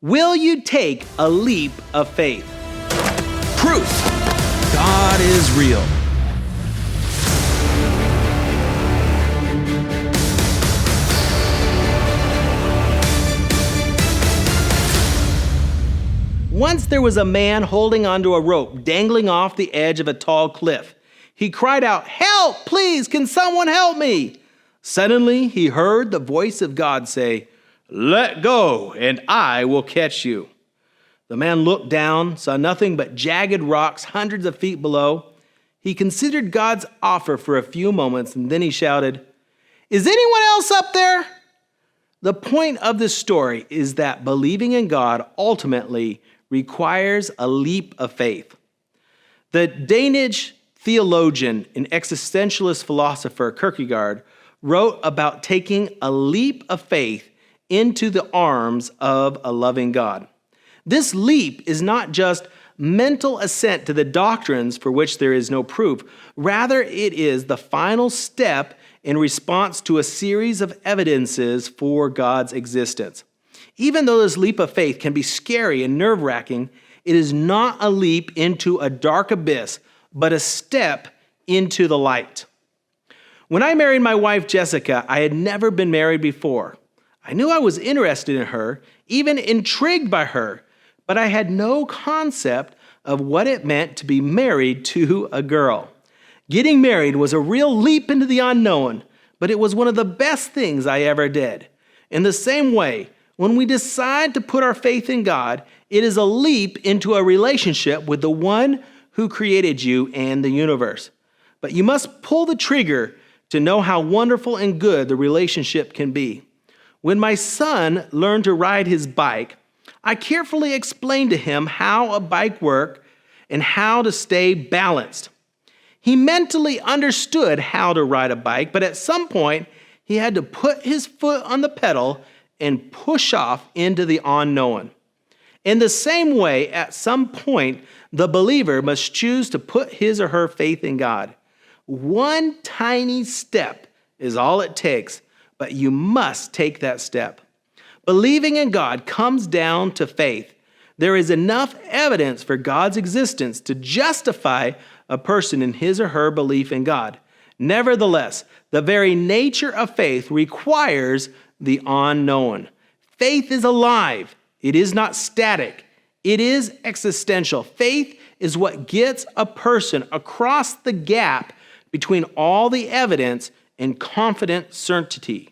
Will you take a leap of faith? Proof God is real. Once there was a man holding onto a rope dangling off the edge of a tall cliff. He cried out, "Help, please, can someone help me?" Suddenly he heard the voice of God say, "Let go, and I will catch you." The man looked down, saw nothing but jagged rocks hundreds of feet below. He considered God's offer for a few moments, and then he shouted, "Is anyone else up there?" The point of this story is that believing in God ultimately requires a leap of faith. The Danish theologian and existentialist philosopher Kierkegaard wrote about taking a leap of faith into the arms of a loving God. This leap is not just mental assent to the doctrines for which there is no proof. Rather, it is the final step in response to a series of evidences for God's existence. Even though this leap of faith can be scary and nerve-wracking, it is not a leap into a dark abyss, but a step into the light. When I married my wife, Jessica, I had never been married before. I knew I was interested in her, even intrigued by her, but I had no concept of what it meant to be married to a girl. Getting married was a real leap into the unknown, but it was one of the best things I ever did. In the same way, when we decide to put our faith in God, it is a leap into a relationship with the one who created you and the universe. But you must pull the trigger to know how wonderful and good the relationship can be. When my son learned to ride his bike, I carefully explained to him how a bike worked and how to stay balanced. He mentally understood how to ride a bike, but at some point, he had to put his foot on the pedal and push off into the unknown. In the same way, at some point, the believer must choose to put his or her faith in God. One tiny step is all it takes, but you must take that step. Believing in God comes down to faith. There is enough evidence for God's existence to justify a person in his or her belief in God. Nevertheless, the very nature of faith requires the unknown. Faith is alive. It is not static. It is existential. Faith is what gets a person across the gap between all the evidence and confident certainty.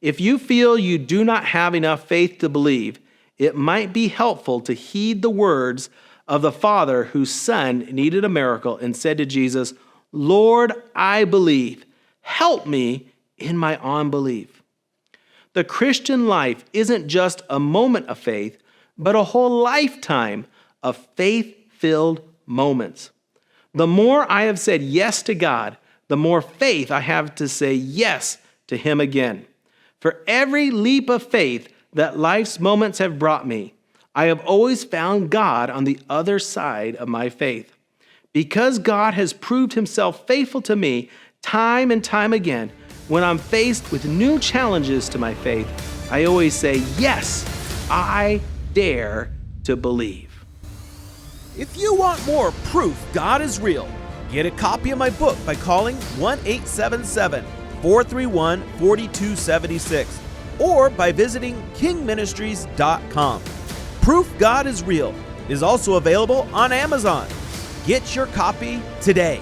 If you feel you do not have enough faith to believe, it might be helpful to heed the words of the father whose son needed a miracle and said to Jesus, "Lord, I believe. Help me in my unbelief." The Christian life isn't just a moment of faith, but a whole lifetime of faith-filled moments. The more I have said yes to God, the more faith I have to say yes to Him again. For every leap of faith that life's moments have brought me, I have always found God on the other side of my faith. Because God has proved Himself faithful to me time and time again, when I'm faced with new challenges to my faith, I always say, yes, I dare to believe. If you want more proof God is real, get a copy of my book by calling 1-877-431-4276 or by visiting kingministries.com. Proof God is Real is also available on Amazon. Get your copy today.